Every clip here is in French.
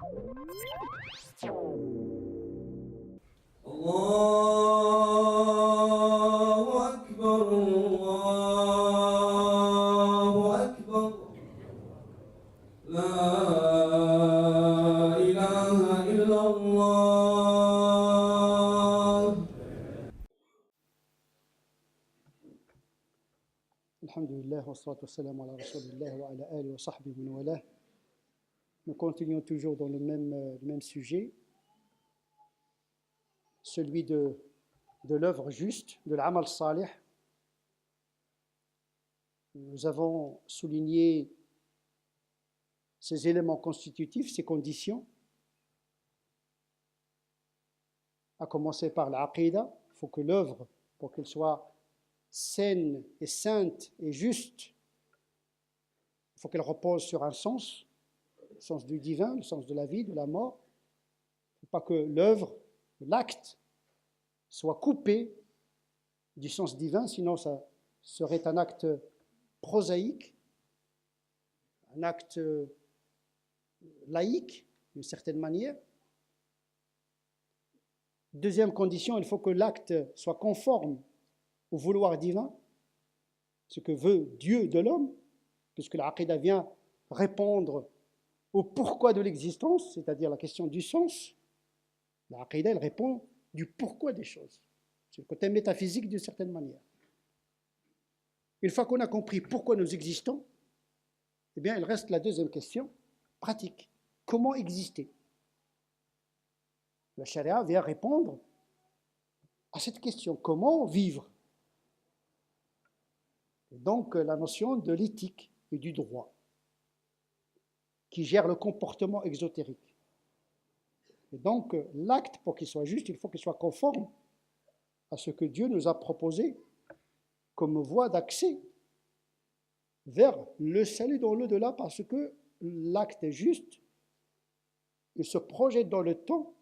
الله أكبر الله أكبر لا إله إلا الله. Alhamdulillah, wa salatu wassalam ala rasulillah wa ala alihi wa sahbihi wa man walah. Nous continuons toujours dans le même sujet, celui de l'œuvre juste, de l'amal salih. Nous avons souligné ces éléments constitutifs, ces conditions, à commencer par l'aqidah. Il faut que l'œuvre, pour qu'elle soit saine et sainte et juste, il faut qu'elle repose sur un sens, le sens du divin, le sens de la vie, de la mort. Il ne faut pas que l'œuvre, l'acte, soit coupé du sens divin, sinon ça serait un acte prosaïque, un acte laïque, d'une certaine manière. Deuxième condition, il faut que l'acte soit conforme au vouloir divin, ce que veut Dieu de l'homme, puisque l'aqidah vient répondre au pourquoi de l'existence, c'est-à-dire la question du sens. L'aqidah, elle répond du pourquoi des choses. C'est le côté métaphysique d'une certaine manière. Une fois qu'on a compris pourquoi nous existons, eh bien, il reste la deuxième question, pratique. Comment exister? La charia vient répondre à cette question. Comment vivre? Et donc, la notion de l'éthique et du droit, qui gère le comportement exotérique. Et donc, l'acte, pour qu'il soit juste, il faut qu'il soit conforme à ce que Dieu nous a proposé comme voie d'accès vers le salut dans l'au-delà, parce que l'acte est juste, il se projette dans le temps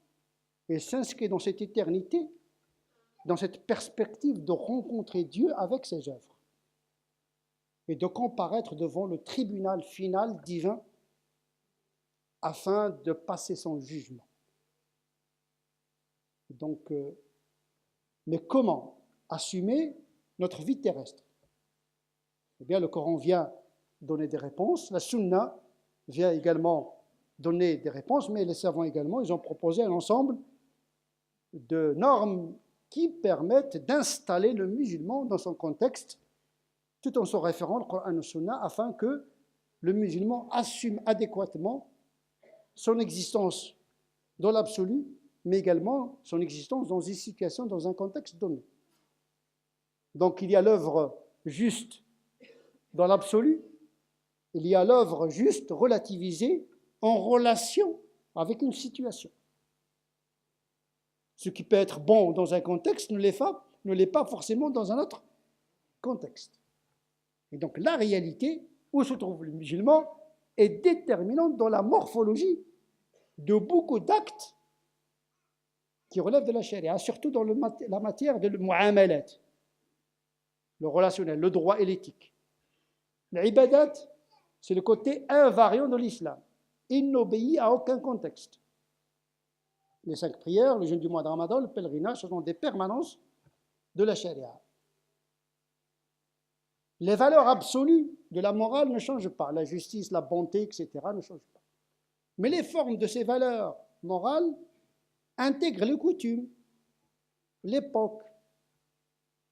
et s'inscrit dans cette éternité, dans cette perspective de rencontrer Dieu avec ses œuvres et de comparaître devant le tribunal final divin afin de passer son jugement. Donc, mais comment assumer notre vie terrestre? Eh bien, le Coran vient donner des réponses, la Sunna vient également donner des réponses, mais les savants également, ils ont proposé un ensemble de normes qui permettent d'installer le musulman dans son contexte, tout en se référant au Coran et au Sunna, afin que le musulman assume adéquatement son existence dans l'absolu, mais également son existence dans une situation, dans un contexte donné. Donc il y a l'œuvre juste dans l'absolu, il y a l'œuvre juste relativisée en relation avec une situation. Ce qui peut être bon dans un contexte ne l'est pas forcément dans un autre contexte. Et donc la réalité, où se trouve le musulman, est déterminante dans la morphologie de beaucoup d'actes qui relèvent de la charia, surtout dans la matière de mu'amalat, le relationnel, le droit et l'éthique. L'ibadat, c'est le côté invariant de l'islam. Il n'obéit à aucun contexte. Les 5 prières, le jeûne du mois de Ramadan, le pèlerinage, ce sont des permanences de la charia. Les valeurs absolues de la morale ne changent pas. La justice, la bonté, etc. ne changent pas. Mais les formes de ces valeurs morales intègrent les coutumes, l'époque.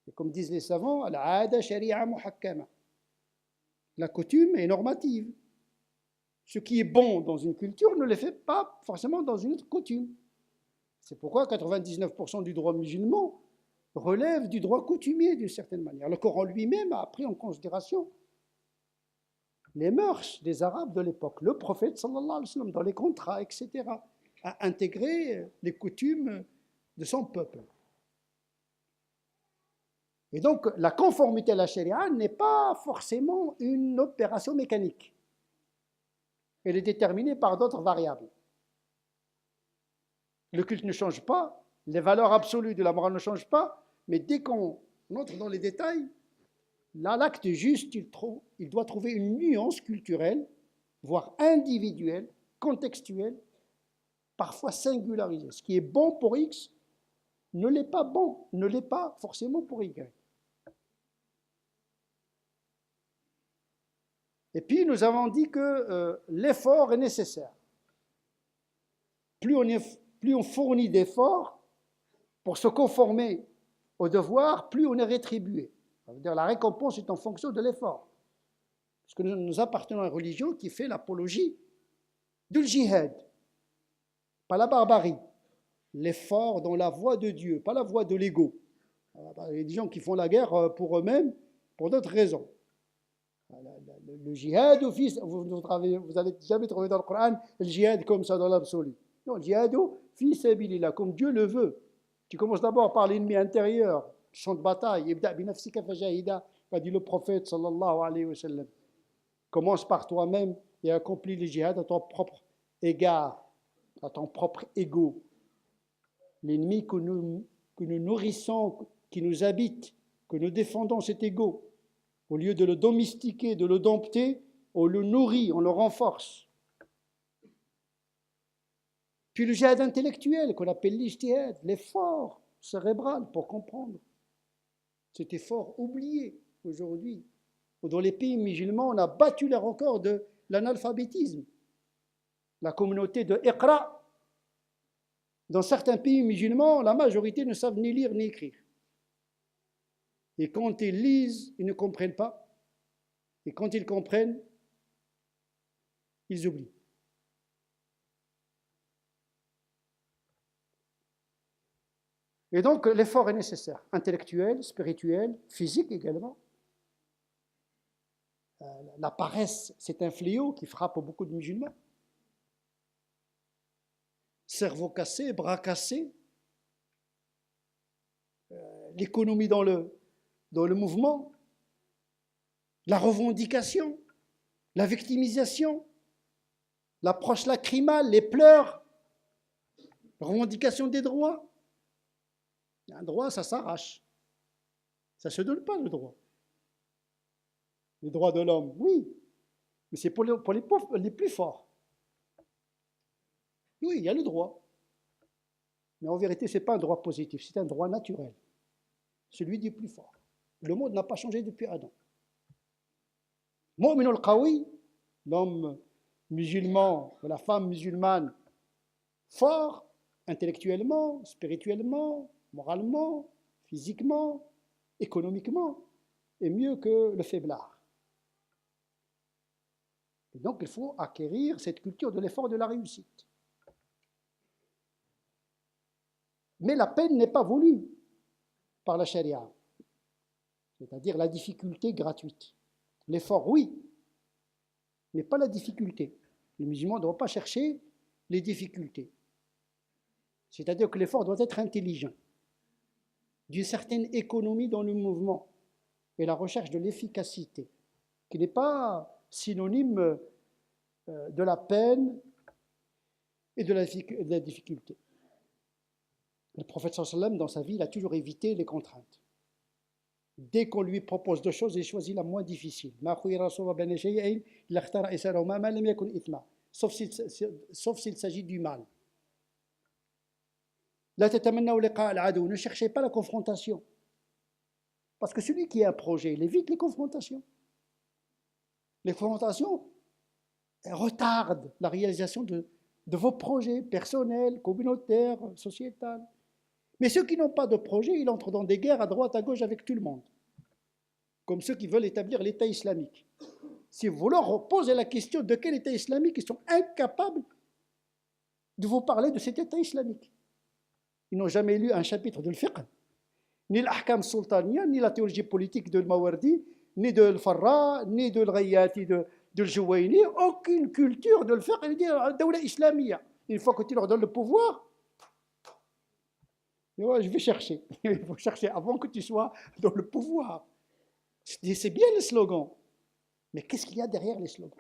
Et comme disent les savants, al-aada shari'a muhakkama. La coutume est normative. Ce qui est bon dans une culture ne le fait pas forcément dans une autre coutume. C'est pourquoi 99% du droit musulman relève du droit coutumier d'une certaine manière. Le Coran lui-même a pris en considération les mœurs des Arabes de l'époque. Le prophète, sallallahu alayhi wa sallam, dans les contrats, etc., a intégré les coutumes de son peuple. Et donc, la conformité à la charia n'est pas forcément une opération mécanique. Elle est déterminée par d'autres variables. Le culte ne change pas, les valeurs absolues de la morale ne changent pas, mais dès qu'on entre dans les détails, là, l'acte juste, il doit trouver une nuance culturelle, voire individuelle, contextuelle, parfois singularisé. Ce qui est bon pour X ne l'est pas bon, ne l'est pas forcément pour Y. Et puis nous avons dit que l'effort est nécessaire. Plus on fournit d'efforts pour se conformer au devoir, plus on est rétribué. Ça veut dire la récompense est en fonction de l'effort. Parce que nous appartenons à une religion qui fait l'apologie du djihad, pas la barbarie. L'effort dans la voie de Dieu, pas la voie de l'ego. Il y a des gens qui font la guerre pour eux-mêmes, pour d'autres raisons. Le djihad, vous n'allez jamais trouver dans le Coran le djihad comme ça dans l'absolu. Non, le djihad, fi sabilillah, comme Dieu le veut. Tu commences d'abord par l'ennemi intérieur, champ de bataille. Ibda bi nafsika fajahida, a dit le prophète sallallahu alayhi wa sallam. Commence par toi-même et accomplis le djihad à ton propre égard, à ton propre ego. L'ennemi que nous nourrissons, qui nous habite, que nous défendons cet ego, au lieu de le domestiquer, de le dompter, on le nourrit, on le renforce. Puis le djihad intellectuel, qu'on appelle l'ijtihad, l'effort cérébral pour comprendre. Cet effort oublié aujourd'hui. Dans les pays musulmans, on a battu les records de l'analphabétisme. La communauté de Iqra. Dans certains pays musulmans, la majorité ne savent ni lire ni écrire. Et quand ils lisent, ils ne comprennent pas. Et quand ils comprennent, ils oublient. Et donc, l'effort est nécessaire, intellectuel, spirituel, physique également. La paresse, c'est un fléau qui frappe beaucoup de musulmans. Cerveau cassé, bras cassés, l'économie dans le mouvement, la revendication, la victimisation, l'approche lacrymale, les pleurs, la revendication des droits. Un droit, ça s'arrache. Ça ne se donne pas, le droit. Les droits de l'homme, oui, mais c'est pour les plus forts. Oui, il y a le droit. Mais en vérité, ce n'est pas un droit positif, c'est un droit naturel. Celui du plus fort. Le monde n'a pas changé depuis Adam. Mu'min al-Qawi, l'homme musulman, la femme musulmane, fort, intellectuellement, spirituellement, moralement, physiquement, économiquement, est mieux que le faiblard. Et donc, il faut acquérir cette culture de l'effort de la réussite. Mais la peine n'est pas voulue par la charia, c'est-à-dire la difficulté gratuite. L'effort, oui, mais pas la difficulté. Les musulmans ne doivent pas chercher les difficultés. C'est-à-dire que l'effort doit être intelligent, d'une certaine économie dans le mouvement et la recherche de l'efficacité, qui n'est pas synonyme de la peine et de la difficulté. Le prophète sallallahu alayhi wa sallam, dans sa vie, il a toujours évité les contraintes. Dès qu'on lui propose deux choses, il choisit la moins difficile. Sauf s'il s'agit du mal. Ne cherchez pas la confrontation. Parce que celui qui a un projet, il évite les confrontations. Les confrontations retardent la réalisation de vos projets personnels, communautaires, sociétals. Mais ceux qui n'ont pas de projet, ils entrent dans des guerres à droite, à gauche avec tout le monde. Comme ceux qui veulent établir l'État islamique. Si vous leur posez la question de quel État islamique, ils sont incapables de vous parler de cet État islamique. Ils n'ont jamais lu un chapitre de l'fiqh, ni l'ahkam sultaniya, ni la théologie politique de Mawardi, ni de l'Farra, ni de l'Ghayati, de l'Jouayni, aucune culture de l'fiqh, il dit Dawla islamiya. Une fois que tu leur donnes le pouvoir, je vais chercher. Il faut chercher avant que tu sois dans le pouvoir. C'est bien le slogan. Mais qu'est-ce qu'il y a derrière les slogans?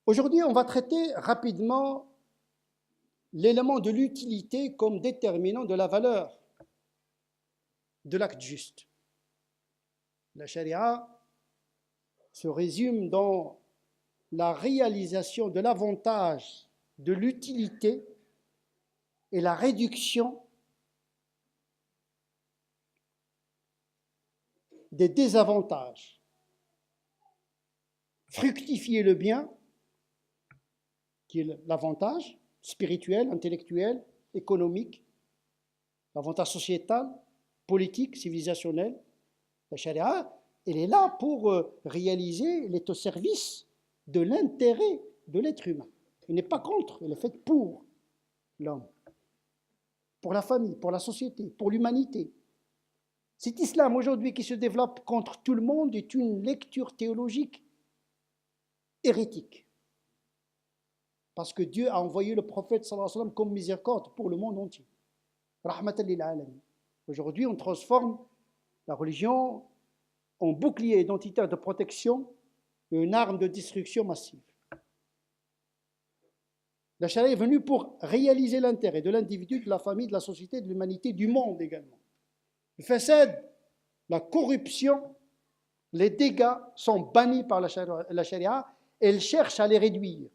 Aujourd'hui, on va traiter rapidement l'élément de l'utilité comme déterminant de la valeur de l'acte juste. La charia se résume dans la réalisation de l'avantage, de l'utilité et la réduction des désavantages. Fructifier le bien, qui est l'avantage spirituel, intellectuel, économique, l'avantage sociétal, politique, civilisationnel. La charia, elle est là pour réaliser, elle est au service de l'intérêt de l'être humain. Elle n'est pas contre, elle est faite pour l'homme, pour la famille, pour la société, pour l'humanité. Cet islam aujourd'hui qui se développe contre tout le monde est une lecture théologique hérétique. Parce que Dieu a envoyé le prophète sallallahu alayhi wa sallam comme miséricorde pour le monde entier. Rahmatan lil alamin. Aujourd'hui, on transforme la religion en bouclier identitaire de protection et une arme de destruction massive. La charia est venue pour réaliser l'intérêt de l'individu, de la famille, de la société, de l'humanité, du monde également. Le fasad, la corruption, les dégâts sont bannis par la charia et elle cherche à les réduire. De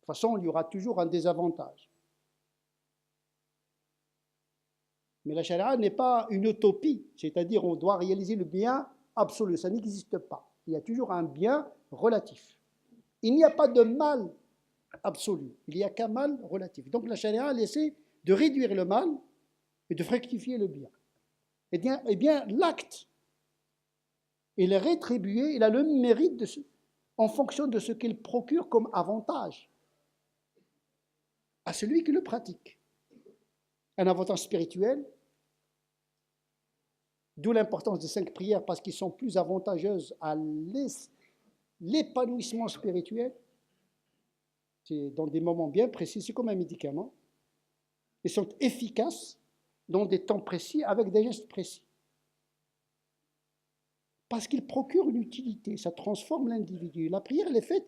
toute façon, il y aura toujours un désavantage. Mais la charia n'est pas une utopie, c'est-à-dire on doit réaliser le bien absolu, ça n'existe pas. Il y a toujours un bien relatif. Il n'y a pas de mal absolu, il n'y a qu'un mal relatif. Donc la charia essaie de réduire le mal et de fructifier le bien. Eh bien l'acte, il est rétribué, il a le mérite en fonction de ce qu'il procure comme avantage à celui qui le pratique. Un avantage spirituel, d'où l'importance des 5 prières parce qu'elles sont plus avantageuses à l'épanouissement spirituel. C'est dans des moments bien précis, c'est comme un médicament. Ils sont efficaces dans des temps précis avec des gestes précis. Parce qu'ils procurent une utilité, ça transforme l'individu. La prière, elle est faite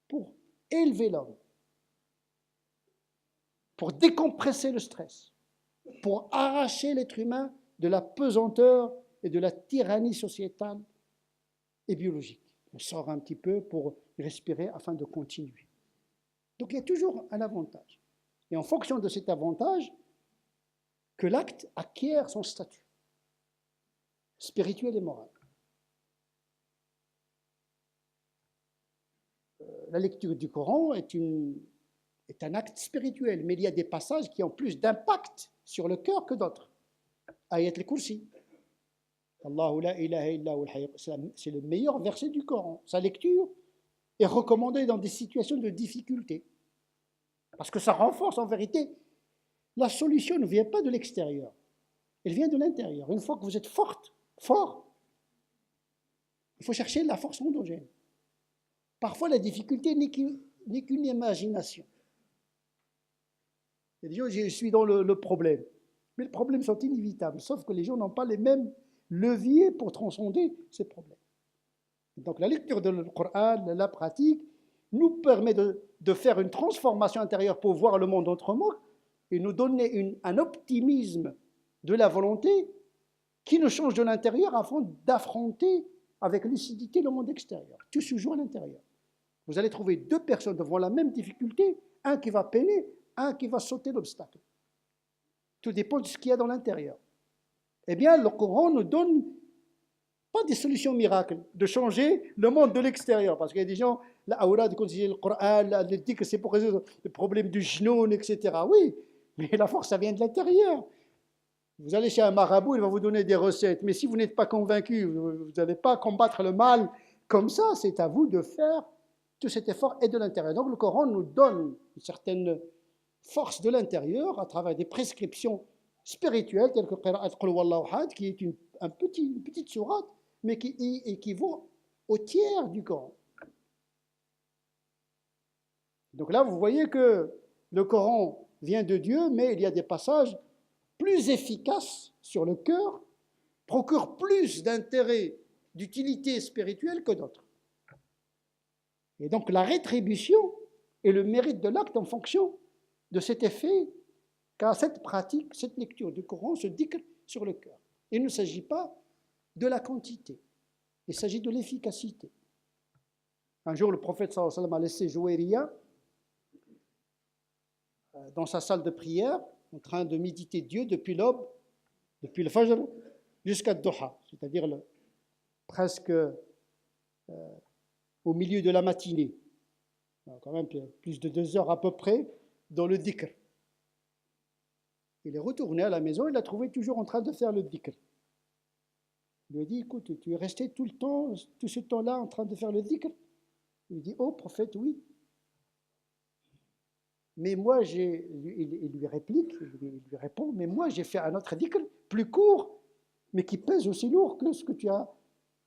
pour élever l'homme, pour décompresser le stress, pour arracher l'être humain de la pesanteur et de la tyrannie sociétale et biologique. On sort un petit peu pour respirer afin de continuer. Donc il y a toujours un avantage. Et en fonction de cet avantage, que l'acte acquiert son statut spirituel et moral. La lecture du Coran est un acte spirituel, mais il y a des passages qui ont plus d'impact sur le cœur que d'autres. Ayat al-Kursi. Allahu la ilaha illa huwal hayy. C'est le meilleur verset du Coran. Sa lecture est recommandée dans des situations de difficulté. Parce que ça renforce en vérité. La solution ne vient pas de l'extérieur. Elle vient de l'intérieur. Une fois que vous êtes fort, il faut chercher la force endogène. Parfois, la difficulté n'est qu'une imagination. Il y a des gens qui disent, je suis dans le problème. Mais les problèmes sont inévitables, sauf que les gens n'ont pas les mêmes leviers pour transcender ces problèmes. Donc la lecture du Coran, la pratique, nous permet de faire une transformation intérieure pour voir le monde autrement et nous donner un optimisme de la volonté qui nous change de l'intérieur afin d'affronter avec lucidité le monde extérieur. Tout se joue à l'intérieur. Vous allez trouver 2 personnes devant la même difficulté, un qui va peiner, un qui va sauter l'obstacle. Tout dépend de ce qu'il y a dans l'intérieur. Eh bien, le Coran ne donne pas des solutions miracles, de changer le monde de l'extérieur. Parce qu'il y a des gens, la aura de conseiller le Coran, elle dit que c'est pour résoudre le problème du genou, etc. Oui, mais la force, ça vient de l'intérieur. Vous allez chez un marabout, il va vous donner des recettes. Mais si vous n'êtes pas convaincu, vous n'allez pas combattre le mal comme ça. C'est à vous de faire tout cet effort et de l'intérieur. Donc le Coran nous donne une certaine force de l'intérieur à travers des prescriptions spirituelles telles que Qira'at Qul Huwallahu Ahad, qui est une petite sourate, mais qui équivaut au tiers du Coran. Donc là, vous voyez que le Coran vient de Dieu, mais il y a des passages plus efficaces sur le cœur, procurent plus d'intérêt, d'utilité spirituelle que d'autres. Et donc la rétribution et le mérite de l'acte en fonction de cet effet qu'a cette pratique, cette lecture du Coran se dicte sur le cœur. Il ne s'agit pas de la quantité, il s'agit de l'efficacité. Un jour, le prophète sallallahu alayhi wa sallam a laissé Jouayriya dans sa salle de prière, en train de méditer Dieu depuis l'aube, depuis le Fajr, jusqu'à Duha, c'est-à-dire presque au milieu de la matinée. Alors, quand même plus de 2 heures à peu près dans le dhikr. Il est retourné à la maison, il l'a trouvé toujours en train de faire le dhikr. Il lui a dit, écoute, tu es resté tout ce temps-là en train de faire le dhikr? Il lui dit, oh prophète, oui. Mais moi, il lui réplique, il lui répond, mais moi j'ai fait un autre dhikr plus court, mais qui pèse aussi lourd que ce que tu as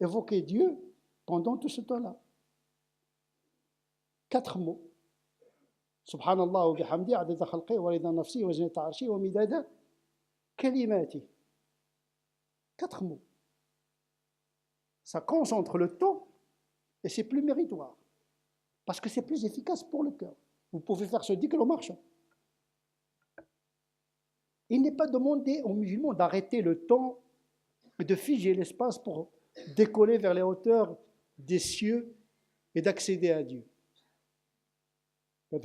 évoqué Dieu pendant tout ce temps-là. 4 mots. Subhanallah wa bihamdi, adada khalqi, wa rida nafsi, wa zinata arshi, wa midada kalimati. 4 mots. Ça concentre le temps et c'est plus méritoire. Parce que c'est plus efficace pour le cœur. Vous pouvez faire ce dhikr en marchant. Il n'est pas demandé aux musulmans d'arrêter le temps et de figer l'espace pour décoller vers les hauteurs des cieux et d'accéder à Dieu. Il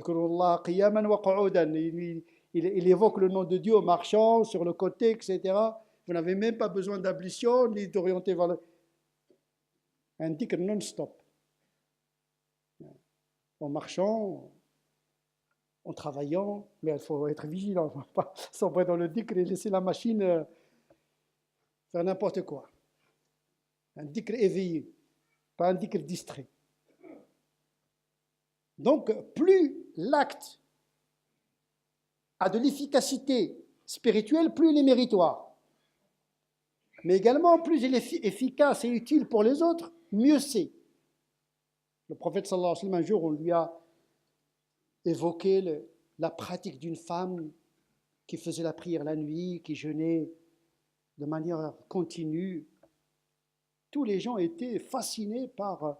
évoque le nom de Dieu en marchant, sur le côté, etc. Vous n'avez même pas besoin d'ablution, ni d'orienter vers le... Un dhikr non-stop. En marchant, en travaillant, mais il faut être vigilant, il ne faut pas sombrer dans le dhikr et laisser la machine faire n'importe quoi. Un dhikr éveillé, pas un dhikr distrait. Donc, plus l'acte a de l'efficacité spirituelle, plus il est méritoire. Mais également, plus il est efficace et utile pour les autres, mieux c'est. Le prophète sallallahu alayhi wa sallam, un jour, on lui a évoqué la pratique d'une femme qui faisait la prière la nuit, qui jeûnait de manière continue. Tous les gens étaient fascinés par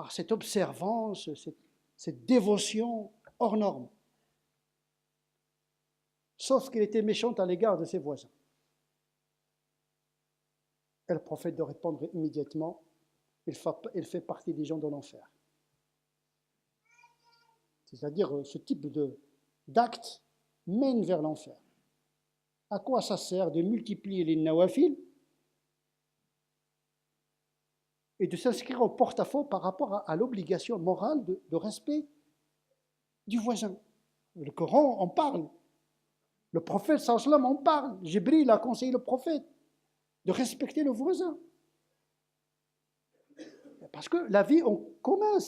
cette observance, cette dévotion hors norme. Sauf qu'elle était méchante à l'égard de ses voisins. Et le prophète de répondre immédiatement, elle fait partie des gens de l'enfer. C'est-à-dire, ce type d'acte mène vers l'enfer. À quoi ça sert de multiplier les nawafil et de s'inscrire au porte-à-faux par rapport à l'obligation morale de respect du voisin? Le Coran en parle. Le prophète sallallahu alayhi wa sallam en parle. Jibril a conseillé le prophète de respecter le voisin. Parce que la vie en commun,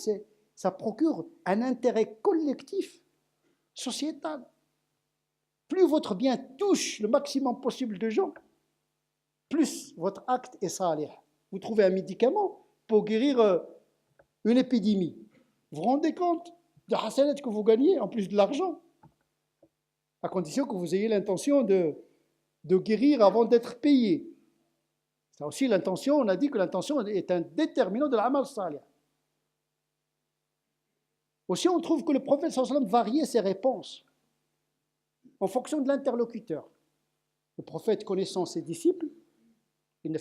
ça procure un intérêt collectif, sociétal. Plus votre bien touche le maximum possible de gens, plus votre acte est salih. Vous trouvez un médicament pour guérir une épidémie. Vous vous rendez compte de hasanat que vous gagnez en plus de l'argent, à condition que vous ayez l'intention de guérir avant d'être payé. Ça aussi, l'intention, on a dit que l'intention est un déterminant de l'amal salih. Aussi, on trouve que le prophète sallallahu alayhi wa sallam variait ses réponses en fonction de l'interlocuteur. Le prophète, connaissant ses disciples, il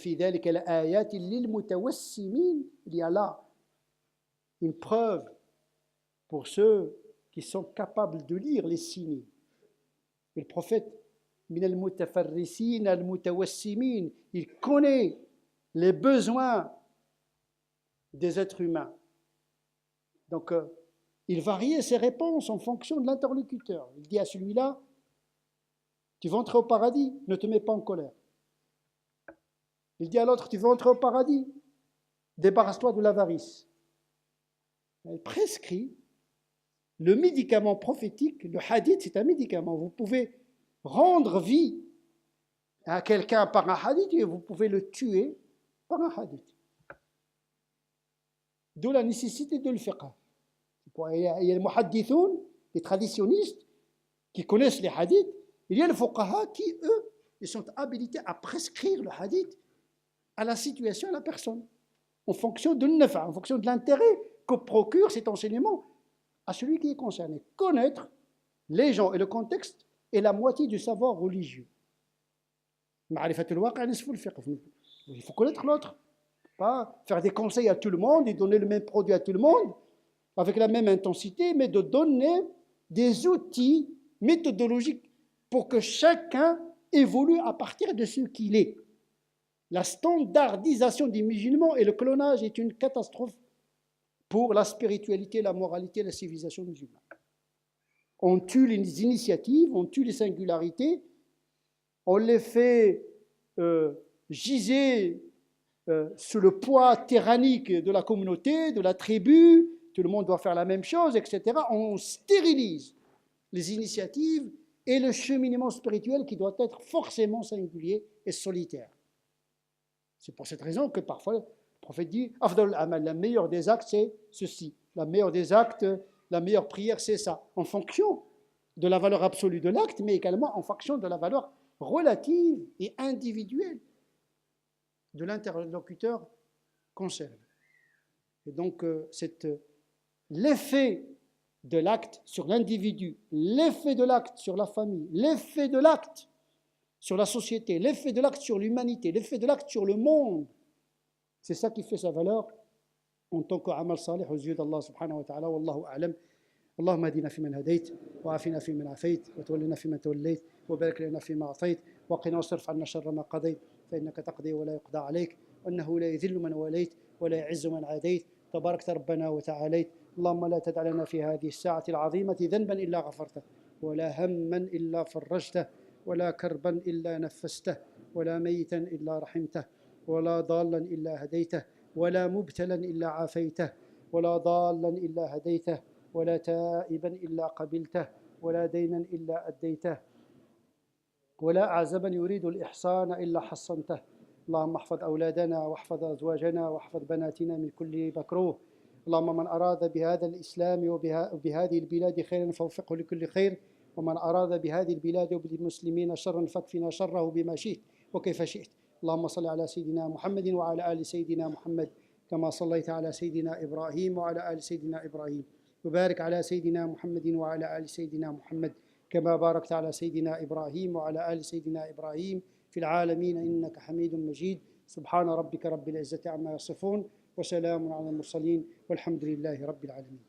y a là une preuve pour ceux qui sont capables de lire les signes. Et le prophète, il connaît les besoins des êtres humains. Donc, il variait ses réponses en fonction de l'interlocuteur. Il dit à celui-là, tu veux entrer au paradis, ne te mets pas en colère. Il dit à l'autre, tu veux entrer au paradis, débarrasse-toi de l'avarice. Il prescrit le médicament prophétique. Le hadith, c'est un médicament. Vous pouvez rendre vie à quelqu'un par un hadith et vous pouvez le tuer par un hadith. D'où la nécessité de le fiqh. Il y a les muhaddithoun, les traditionnistes, qui connaissent les hadiths. Il y a les fuqaha qui, eux, ils sont habilités à prescrire le hadith à la situation, à la personne, en fonction de nafa, en fonction de l'intérêt que procure cet enseignement à celui qui est concerné. Connaître les gens et le contexte est la moitié du savoir religieux. Il faut connaître l'autre Pas faire des conseils à tout le monde et donner le même produit à tout le monde avec la même intensité, mais de donner des outils méthodologiques pour que chacun évolue à partir de ce qu'il est. La standardisation des musulmans et le clonage est une catastrophe pour la spiritualité, la moralité, la civilisation musulmane. On tue les initiatives, on tue les singularités, on les fait giser sous le poids tyrannique de la communauté, de la tribu, tout le monde doit faire la même chose, etc. On stérilise les initiatives et le cheminement spirituel qui doit être forcément singulier et solitaire. C'est pour cette raison que parfois le prophète dit « Afdal al-amal », la meilleure des actes, c'est ceci. La meilleure des actes, la meilleure prière, c'est ça. En fonction de la valeur absolue de l'acte, mais également en fonction de la valeur relative et individuelle de l'interlocuteur concerné. Et donc, l'effet de l'acte sur l'individu, l'effet de l'acte sur la famille, l'effet de l'acte sur la société, l'effet de l'acte sur l'humanité, l'effet de l'acte sur le monde, c'est ça qui fait sa valeur en tant qu'amal salih aux yeux d'Allah subhanahu wa ta'ala. Wallahu a'lam. اللهم اهدنا فيمن هديت وعافنا فيمن عافيت وتولنا فيمن توليت وبارك لنا فيما اعطيت وقنا واصرف عنا شر ما قضيت فانك تقضي ولا يقضى عليك وانه لا يذل من وليت ولا يعز من عاديت تباركت ربنا وتعاليت. اللهم لا تدع لنا في هذه الساعة العظيمة ذنبا إلا غفرته ولا هما إلا فرجته ولا كربا إلا نفسته ولا ميتا إلا رحمته ولا ضالا إلا هديته ولا مبتلا إلا عافيته ولا ضالا إلا هديته ولا تائبا إلا قبلته ولا دينا إلا أديته ولا أعزبا يريد الإحسان إلا حصنته. اللهم احفظ أولادنا واحفظ أزواجنا واحفظ بناتنا من كل مكروه. اللهم من أراد بهذا الإسلام وبهذه البلاد خيرا فوفقه لكل خير ومن أراد بهذه البلاد وبالمسلمين شرا فاكفنا شره بما شئت وكيف شئت. اللهم صل على سيدنا محمد وعلى آل سيدنا محمد كما صليت على سيدنا إبراهيم وعلى آل سيدنا إبراهيم وبارك على سيدنا محمد وعلى آل سيدنا محمد كما باركت على سيدنا إبراهيم وعلى آل سيدنا إبراهيم في العالمين إنك حميد مجيد. سبحان ربك رب العزة عما يصفون وسلام على المرسلين والحمد لله رب العالمين.